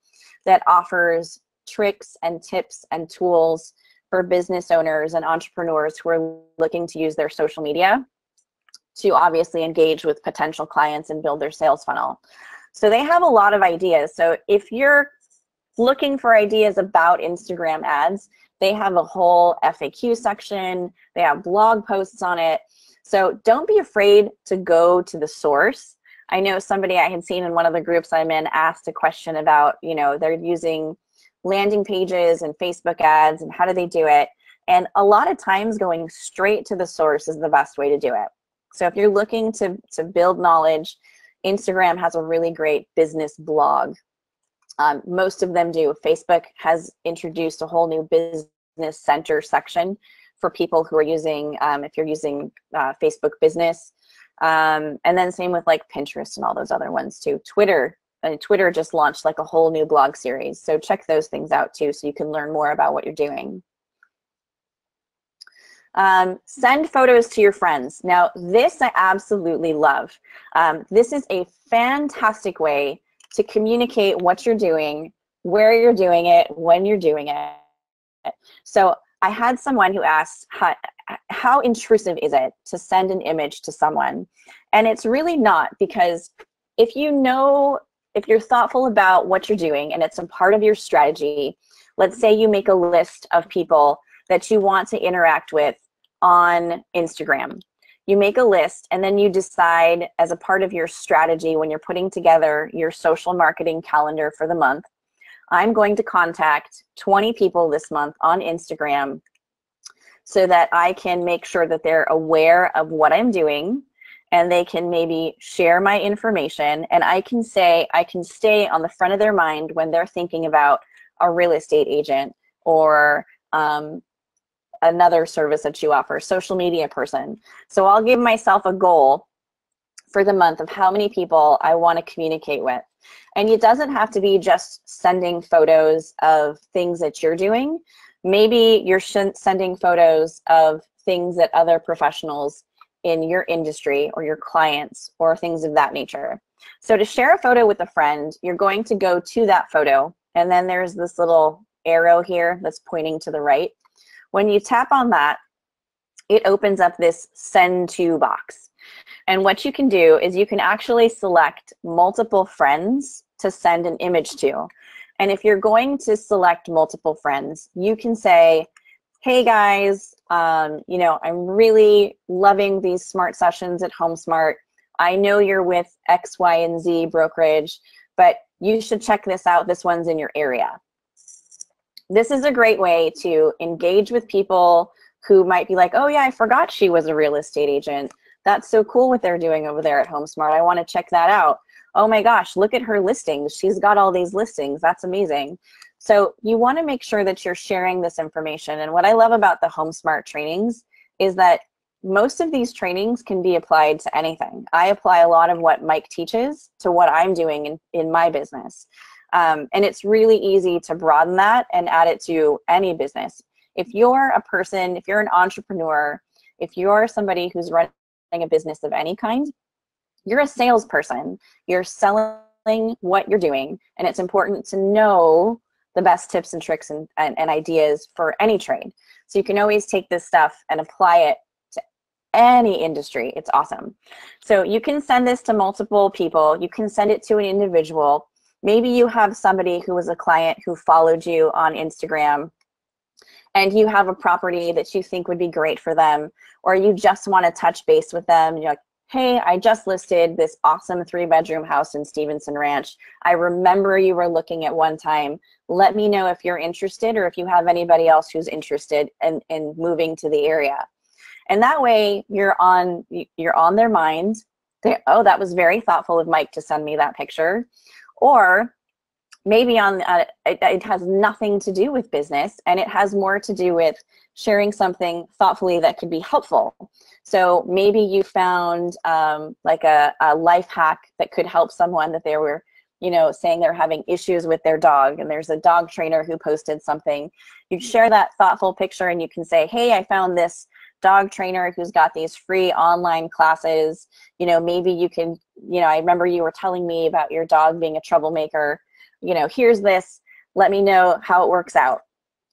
that offers tricks and tips and tools for business owners and entrepreneurs who are looking to use their social media to obviously engage with potential clients and build their sales funnel. So they have a lot of ideas. So if you're looking for ideas about Instagram ads, they have a whole FAQ section. They have blog posts on it. So don't be afraid to go to the source. I know somebody I had seen in one of the groups I'm in asked a question about, they're using landing pages and Facebook ads and how do they do it? And a lot of times going straight to the source is the best way to do it. So if you're looking to build knowledge, Instagram has a really great business blog. Most of them do. Facebook has introduced a whole new business center section for people who are using, if you're using Facebook business. And then same with like Pinterest and all those other ones too. Twitter just launched like a whole new blog series. So check those things out too so you can learn more about what you're doing. Send photos to your friends. Now, this I absolutely love. This is a fantastic way to communicate what you're doing, where you're doing it, when you're doing it. So I had someone who asked, how intrusive is it to send an image to someone? And it's really not, because if you're thoughtful about what you're doing and it's a part of your strategy, let's say you make a list of people that you want to interact with on Instagram. You make a list and then you decide as a part of your strategy when you're putting together your social marketing calendar for the month, I'm going to contact 20 people this month on Instagram so that I can make sure that they're aware of what I'm doing and they can maybe share my information, and I can stay on the front of their mind when they're thinking about a real estate agent or another service that you offer, social media person. So I'll give myself a goal for the month of how many people I want to communicate with. And it doesn't have to be just sending photos of things that you're doing. Maybe you're sending photos of things that other professionals in your industry or your clients or things of that nature. So to share a photo with a friend, you're going to go to that photo, and then there's this little arrow here that's pointing to the right. When you tap on that, it opens up this send to box. And what you can do is you can actually select multiple friends to send an image to. And if you're going to select multiple friends, you can say, hey guys, I'm really loving these smart sessions at HomeSmart. I know you're with X, Y, and Z brokerage, but you should check this out. This one's in your area. This is a great way to engage with people who might be like, oh yeah, I forgot she was a real estate agent. That's so cool what they're doing over there at HomeSmart. I want to check that out. Oh my gosh, look at her listings. She's got all these listings. That's amazing. So you want to make sure that you're sharing this information. And what I love about the HomeSmart trainings is that most of these trainings can be applied to anything. I apply a lot of what Mike teaches to what I'm doing in my business. And it's really easy to broaden that and add it to any business. If you're a person, if you're an entrepreneur, if you're somebody who's running a business of any kind, you're a salesperson. You're selling what you're doing, and it's important to know the best tips and tricks and ideas for any trade. So you can always take this stuff and apply it to any industry. It's awesome. So you can send this to multiple people. You can send it to an individual. Maybe you have somebody who was a client who followed you on Instagram and you have a property that you think would be great for them, or you just want to touch base with them. You're like, hey, I just listed this awesome 3-bedroom house in Stevenson Ranch. I remember you were looking at one time. Let me know if you're interested or if you have anybody else who's interested in moving to the area. And that way you're on their mind. Oh, that was very thoughtful of Mike to send me that picture. Or maybe it has nothing to do with business and it has more to do with sharing something thoughtfully that could be helpful. So maybe you found like a life hack that could help someone, that they were you know, saying they're having issues with their dog and there's a dog trainer who posted something, you share that thoughtful picture and you can say, hey, I found this dog trainer who's got these free online classes. You know, maybe you can, you know, I remember you were telling me about your dog being a troublemaker. You know, here's this, let me know how it works out.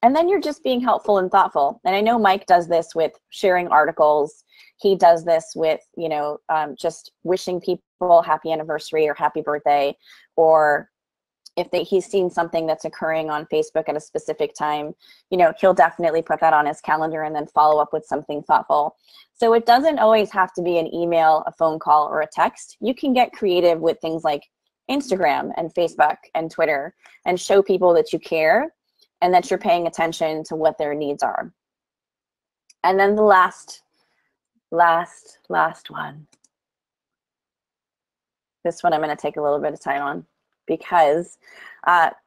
And then you're just being helpful and thoughtful. And I know Mike does this with sharing articles. He does this with, you know, just wishing people happy anniversary or happy birthday, or if he's seen something that's occurring on Facebook at a specific time, you know, he'll definitely put that on his calendar and then follow up with something thoughtful. So it doesn't always have to be an email, a phone call, or a text. You can get creative with things like Instagram and Facebook and Twitter and show people that you care and that you're paying attention to what their needs are. And then the last one. This one I'm going to take a little bit of time on, because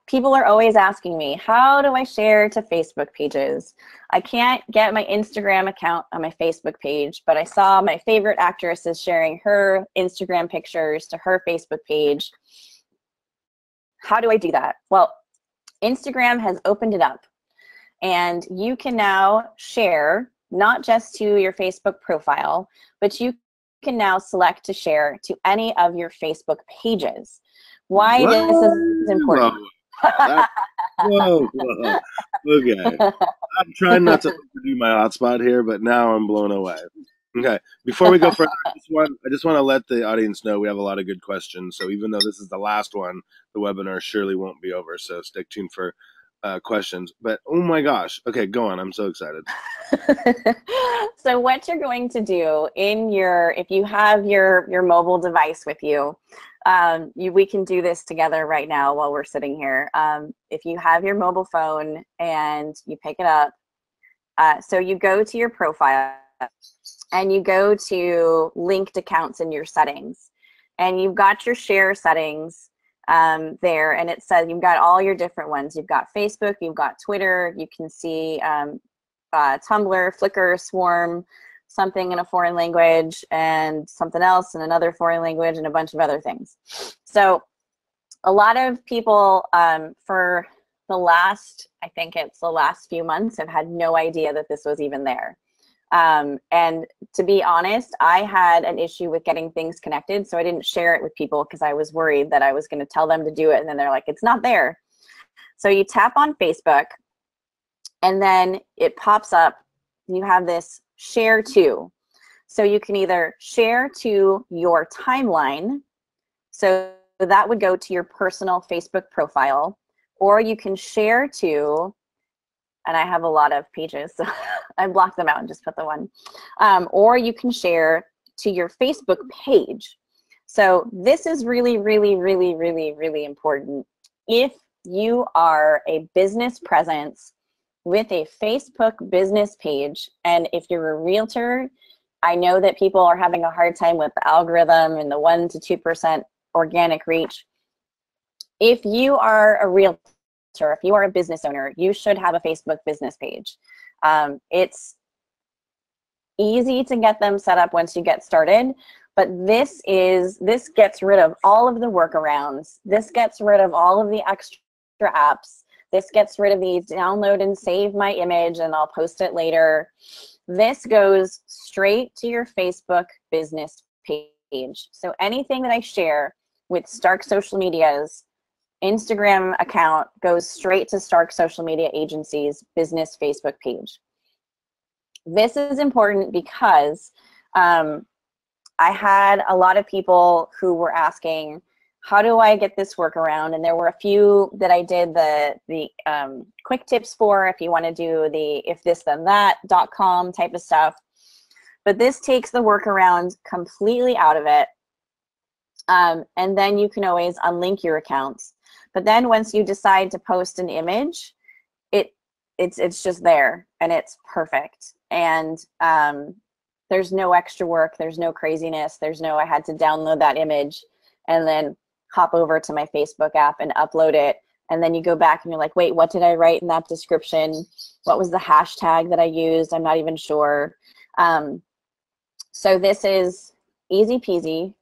people are always asking me, how do I share to Facebook pages? I can't get my Instagram account on my Facebook page, but I saw my favorite actress is sharing her Instagram pictures to her Facebook page. How do I do that? Well, Instagram has opened it up, and you can now share not just to your Facebook profile, but you can now select to share to any of your Facebook pages. Why What? this is important. Whoa. Okay. I'm trying not to do my hotspot here, but now I'm blown away. Okay. Before we go further, I just want to let the audience know we have a lot of good questions. So even though this is the last one, the webinar surely won't be over. So stay tuned for questions. But oh my gosh. Okay, go on. I'm so excited. So what you're going to do in if you have your mobile device with you, we can do this together right now while we're sitting here. If you have your mobile phone and you pick it up, so you go to your profile and you go to linked accounts in your settings, and you've got your share settings there, and it says you've got all your different ones. You've got Facebook, you've got Twitter, you can see Tumblr, Flickr, Swarm, something in a foreign language, and something else in another foreign language, and a bunch of other things. So a lot of people for the last, I think it's the last few months, have had no idea that this was even there. And to be honest, I had an issue with getting things connected, so I didn't share it with people because I was worried that I was going to tell them to do it, and then they're like, it's not there. So you tap on Facebook, and then it pops up. You have this share to. So you can either share to your timeline, so that would go to your personal Facebook profile, or you can share to, and I have a lot of pages, so I blocked them out and just put the one, or you can share to your Facebook page. So this is really, really, really, really, really important. If you are a business presence with a Facebook business page, and if you're a realtor, I know that people are having a hard time with the algorithm and the 1% to 2% organic reach. If you are a realtor, if you are a business owner, you should have a Facebook business page. It's easy to get them set up once you get started, but this gets rid of all of the workarounds. This gets rid of all of the extra apps. This gets rid of the download and save my image and I'll post it later. This goes straight to your Facebook business page. So anything that I share with Stark Social Media's Instagram account goes straight to Stark Social Media Agency's business Facebook page. This is important because I had a lot of people who were asking, how do I get this workaround? And there were a few that I did the quick tips for if you want to do the ifthisthenthat.com type of stuff. But this takes the workaround completely out of it. And then you can always unlink your accounts. But then once you decide to post an image, it's just there and it's perfect. And there's no extra work, there's no craziness, there's no I had to download that image and then hop over to my Facebook app and upload it. And then you go back and you're like, wait, what did I write in that description? What was the hashtag that I used? I'm not even sure. So this is easy peasy,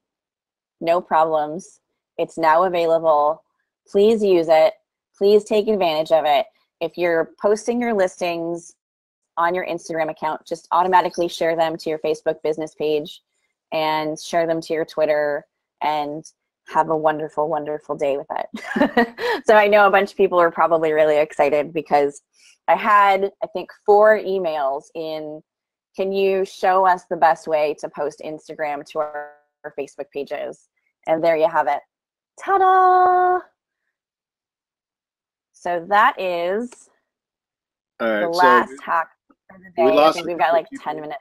no problems. It's now available. Please use it. Please take advantage of it. If you're posting your listings on your Instagram account, just automatically share them to your Facebook business page and share them to your Twitter and have a wonderful, wonderful day with it. So I know a bunch of people are probably really excited because I had, I think, 4 emails in, can you show us the best way to post Instagram to our Facebook pages? And there you have it. Ta-da! So that is the last hack for the day. I think we've got like 10 minutes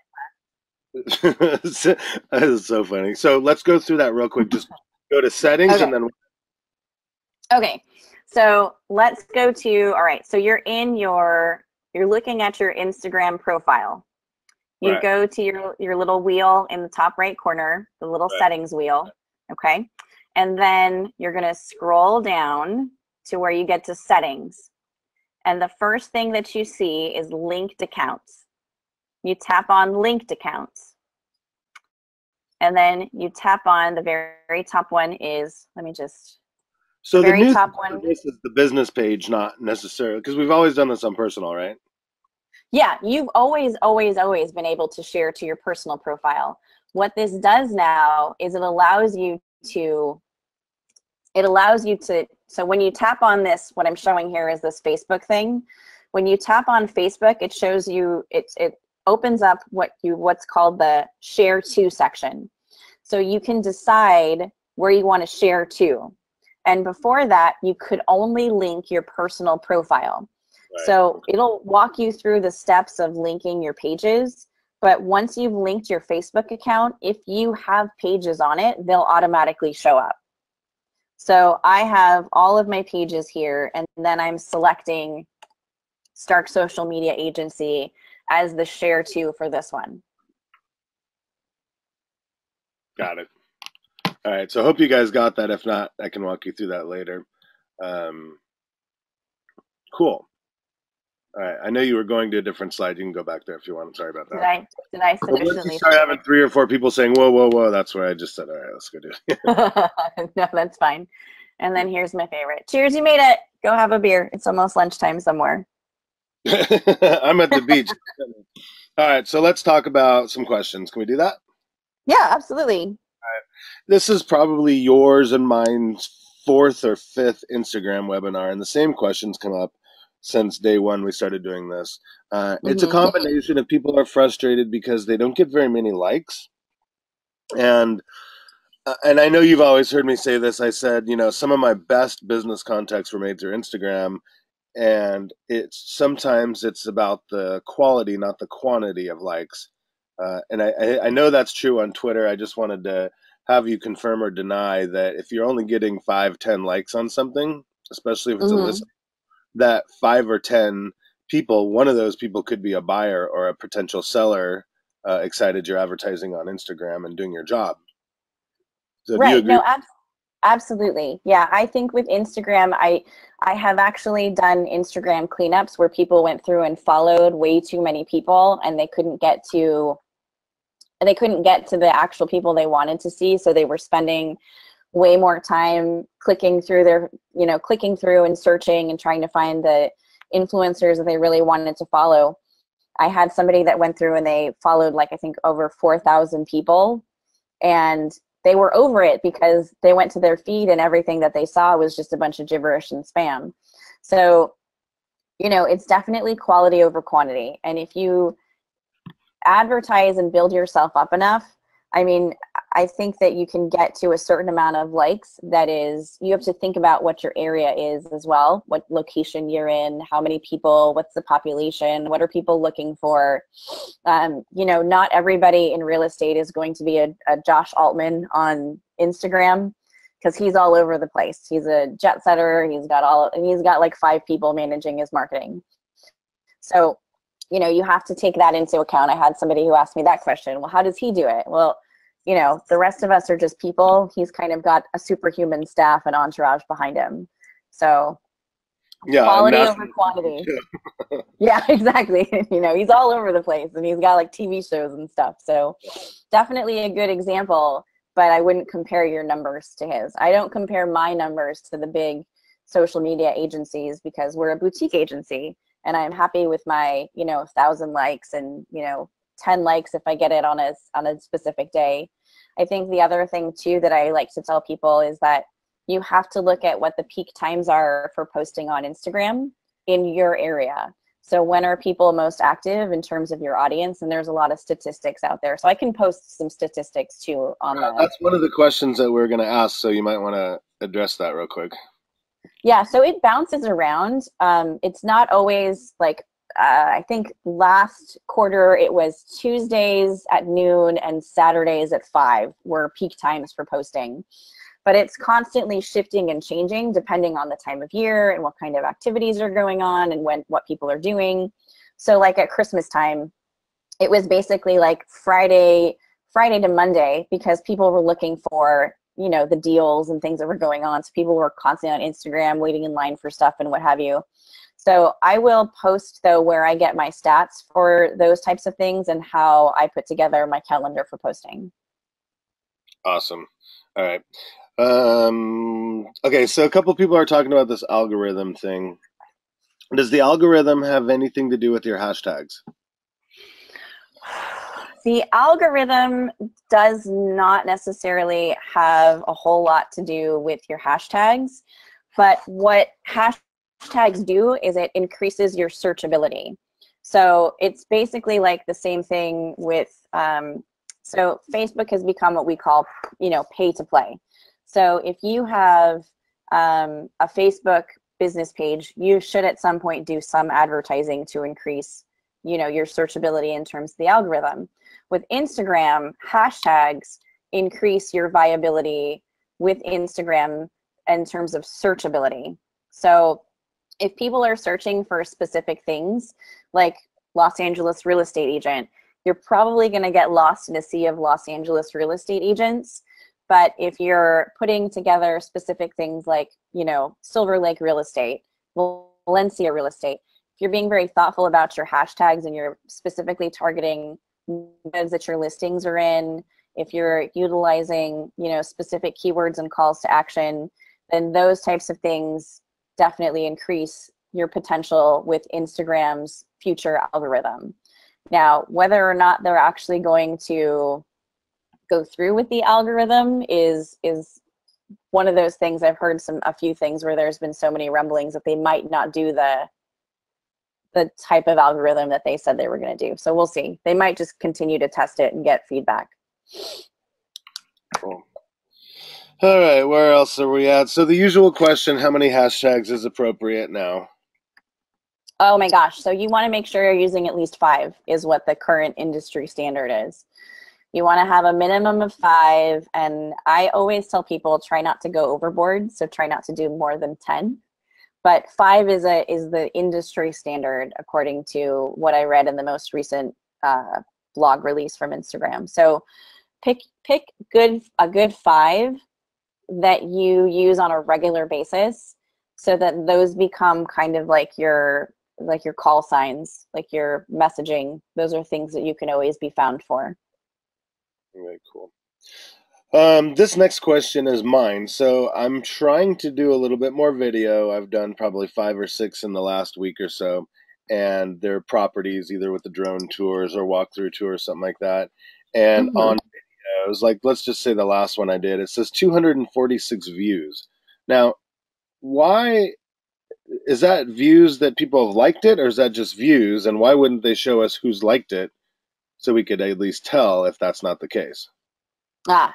left. That is so funny. So let's go through that real quick. Just go to settings and then. Okay. So let's go to, all right. So you're looking at your Instagram profile. You go to your little wheel in the top right corner, the little settings wheel. Okay. And then you're going to scroll down to where you get to settings. And the first thing that you see is linked accounts. You tap on linked accounts. And then you tap on the very top one is, let me just, so the new top one. This is the business page, not necessarily, because we've always done this on personal, right? Yeah, you've always been able to share to your personal profile. What this does now is it allows you to, so when you tap on this, what I'm showing here is this Facebook thing. When you tap on Facebook, it shows you, it opens up what's called the share to section. So you can decide where you want to share to. And before that, you could only link your personal profile. Right. So it'll walk you through the steps of linking your pages. But once you've linked your Facebook account, if you have pages on it, they'll automatically show up. So I have all of my pages here, and then I'm selecting Stark Social Media Agency as the share to for this one. Got it. All right, so I hope you guys got that. If not, I can walk you through that later. Cool. All right, I know you were going to a different slide. You can go back there if you want. I'm sorry about that. Did I sufficiently? Once you start having 3 or 4 people saying, whoa, whoa, whoa, that's where I just said, all right, let's go do it. No, that's fine. And then here's my favorite. Cheers, you made it. Go have a beer. It's almost lunchtime somewhere. I'm at the beach. All right, so let's talk about some questions. Can we do that? Yeah, absolutely. All right. This is probably yours and mine's 4th or 5th Instagram webinar, and the same questions come up since day one we started doing this. It's a combination of people are frustrated because they don't get very many likes. And I know you've always heard me say this. I said, you know, some of my best business contacts were made through Instagram. And sometimes it's about the quality, not the quantity of likes. And I know that's true on Twitter. I just wanted to have you confirm or deny that if you're only getting 5, 10 likes on something, especially if it's a list, that 5 or 10 people, one of those people could be a buyer or a potential seller excited you're advertising on Instagram and doing your job. So right. No, absolutely. Yeah, I think with Instagram, I have actually done Instagram cleanups where people went through and followed way too many people and they couldn't get to the actual people they wanted to see. So they were spending way more time clicking through and searching and trying to find the influencers that they really wanted to follow. I had somebody that went through and they followed like, I think over 4,000 people, and they were over it because they went to their feed and everything that they saw was just a bunch of gibberish and spam. So, you know, it's definitely quality over quantity. And if you advertise and build yourself up enough, I mean, I think that you can get to a certain amount of likes. That is, you have to think about what your area is as well, what location you're in, how many people, what's the population, what are people looking for. You know, not everybody in real estate is going to be a Josh Altman on Instagram because he's all over the place. He's a jet setter. He's got like 5 people managing his marketing. So, you know, you have to take that into account. I had somebody who asked me that question. Well, how does he do it? Well, you know, the rest of us are just people. He's kind of got a superhuman staff and entourage behind him. So yeah, quality over quantity. Yeah, exactly. You know, he's all over the place and he's got like TV shows and stuff. So definitely a good example. but I wouldn't compare your numbers to his. I don't compare my numbers to the big social media agencies because we're a boutique agency, and I'm happy with my, 1,000 likes and, 10 likes if I get it on a specific day. I think the other thing too that I like to tell people is that you have to look at what the peak times are for posting on Instagram in your area. So when are people most active in terms of your audience? And there's a lot of statistics out there. So I can post some statistics too on that. That's one of the questions that we're going to ask, so you might want to address that real quick. Yeah, so it bounces around. It's not always like, I think last quarter it was Tuesdays at noon and Saturdays at 5 were peak times for posting. But it's constantly shifting and changing depending on the time of year and what kind of activities are going on and what people are doing. So like at Christmas time, it was basically like Friday to Monday because people were looking for, the deals and things that were going on. So people were constantly on Instagram waiting in line for stuff and what have you. So I will post though where I get my stats for those types of things and how I put together my calendar for posting. Awesome. All right. Okay, so a couple of people are talking about this algorithm thing. Does the algorithm have anything to do with your hashtags? The algorithm does not necessarily have a whole lot to do with your hashtags, but what hashtags do is it increases your searchability. So it's basically like the same thing with, so Facebook has become what we call, pay to play. So if you have a Facebook business page, you should at some point do some advertising to increase, your searchability in terms of the algorithm. With Instagram, hashtags increase your viability with Instagram in terms of searchability. So if people are searching for specific things like Los Angeles real estate agent, you're probably going to get lost in a sea of Los Angeles real estate agents. But if you're putting together specific things like, Silver Lake real estate, Valencia real estate, if you're being very thoughtful about your hashtags and you're specifically targeting neighborhoods that your listings are in, if you're utilizing, specific keywords and calls to action, then those types of things definitely increase your potential with Instagram's future algorithm. Now, whether or not they're actually going to go through with the algorithm is one of those things. I've heard a few things where there's been so many rumblings that they might not do the type of algorithm that they said they were going to do. So we'll see. They might just continue to test it and get feedback. Cool. All right, where else are we at? So the usual question, how many hashtags is appropriate now? Oh my gosh. So you want to make sure you're using at least 5 is what the current industry standard is. You want to have a minimum of 5. And I always tell people try not to go overboard. So try not to do more than 10. But 5 is the industry standard according to what I read in the most recent blog release from Instagram. So pick a good 5 that you use on a regular basis so that those become kind of like your call signs, like your messaging. Those are things that you can always be found for. Very cool. This next question is mine. So I'm trying to do a little bit more video. I've done probably 5 or 6 in the last week or so, and they're properties either with the drone tours or walkthrough tours, something like that. And on videos, like let's just say the last one I did, it says 246 views. Now, why is that views that people have liked it, or is that just views? And why wouldn't they show us who's liked it so we could at least tell if that's not the case?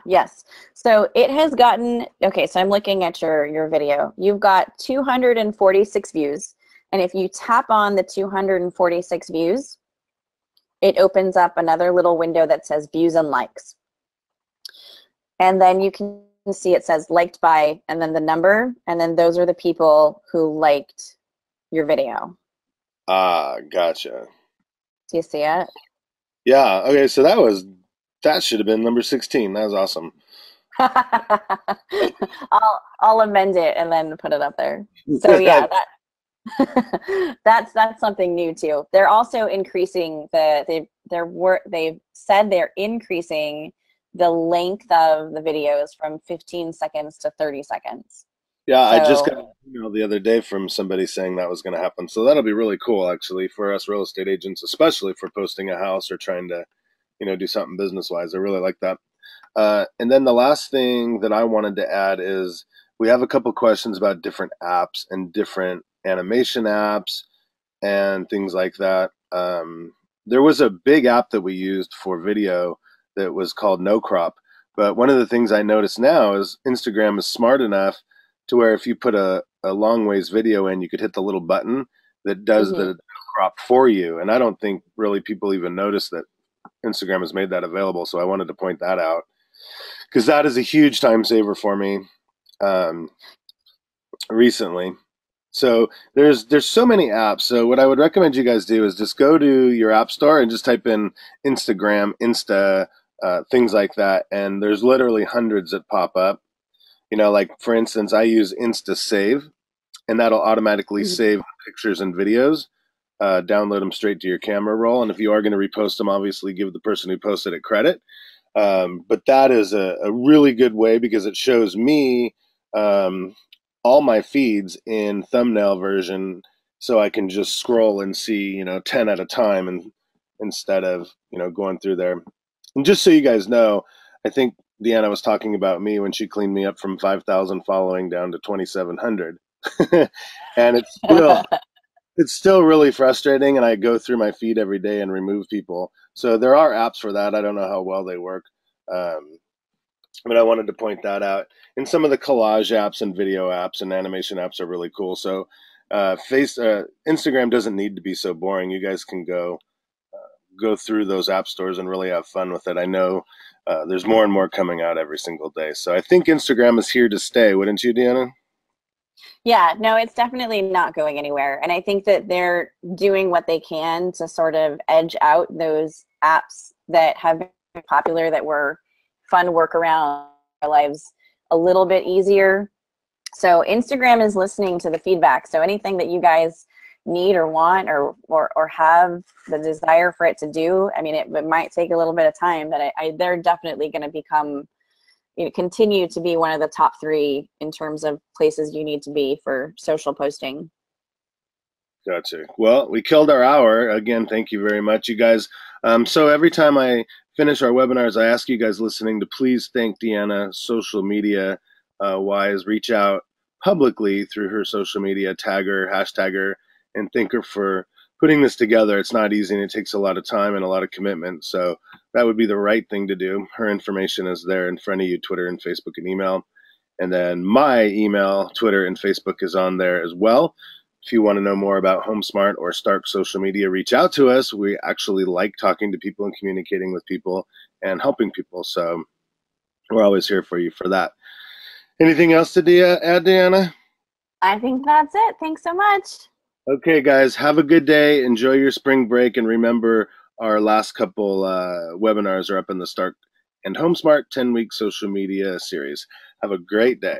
Yes. So it has gotten, okay, so I'm looking at your video. You've got 246 views. And if you tap on the 246 views, it opens up another little window that says views and likes. And then you can see it says liked by, and then the number, and then those are the people who liked your video. Gotcha. Do you see it? Yeah. Okay. So that should have been number 16. That was awesome. I'll amend it and then put it up there. So yeah, that's something new too. They're also increasing they've said they're increasing the length of the videos from 15 seconds to 30 seconds. Yeah, I just got So, an email the other day from somebody saying that was going to happen. So that'll be really cool, actually, for us real estate agents, especially for posting a house or trying to, do something business wise. I really like that. And then the last thing that I wanted to add is we have a couple questions about different apps and different animation apps and things like that. There was a big app that we used for video that was called No Crop. But one of the things I notice now is Instagram is smart enough to where if you put a long ways video in, you could hit the little button that does the mhm. crop for you. And I don't think really people even notice that Instagram has made that available. So I wanted to point that out because that is a huge time saver for me um, recently. So there's so many apps. So what I would recommend you guys do is just go to your app store and just type in Instagram, Insta, things like that, and there's literally hundreds that pop up. Like for instance, I use Insta Save, and that'll automatically Mhm. save pictures and videos. Download them straight to your camera roll, and if you are going to repost them, obviously give the person who posted it credit. But that is a really good way because it shows me um, all my feeds in thumbnail version, so I can just scroll and see 10 at a time, and instead of going through there. And just so you guys know, I think Deanna was talking about me when she cleaned me up from 5,000 following down to 2,700. And it's still really frustrating, and I go through my feed every day and remove people. So there are apps for that. I don't know how well they work, um, but I wanted to point that out. And some of the collage apps and video apps and animation apps are really cool. So Instagram doesn't need to be so boring. You guys can go through those app stores and really have fun with it. I know there's more and more coming out every single day. So I think Instagram is here to stay, wouldn't you, Deanna? Yeah, no, it's definitely not going anywhere. And I think that they're doing what they can to sort of edge out those apps that have been popular that were fun workaround our lives a little bit easier. So Instagram is listening to the feedback. So anything that you guys need or want or have the desire for it to do, I mean, it might take a little bit of time, but they're definitely going to become, continue to be one of the top three in terms of places you need to be for social posting. Gotcha. Well, we killed our hour. Again, thank you very much, you guys. So every time I finish our webinars, I ask you guys listening to please thank Deanna social media wise. Reach out publicly through her social media, tag her, hashtag her, and thank her for putting this together. It's not easy and it takes a lot of time and a lot of commitment. So that would be the right thing to do. Her information is there in front of you, Twitter and Facebook and email. And then my email, Twitter, and Facebook is on there as well. If you want to know more about HomeSmart or Stark social media, reach out to us. We actually like talking to people and communicating with people and helping people. So we're always here for you for that. Anything else to add, Deanna? I think that's it. Thanks so much. Okay, guys, have a good day. Enjoy your spring break. And remember, our last couple webinars are up in the Stark and HomeSmart 10-week social media series. Have a great day.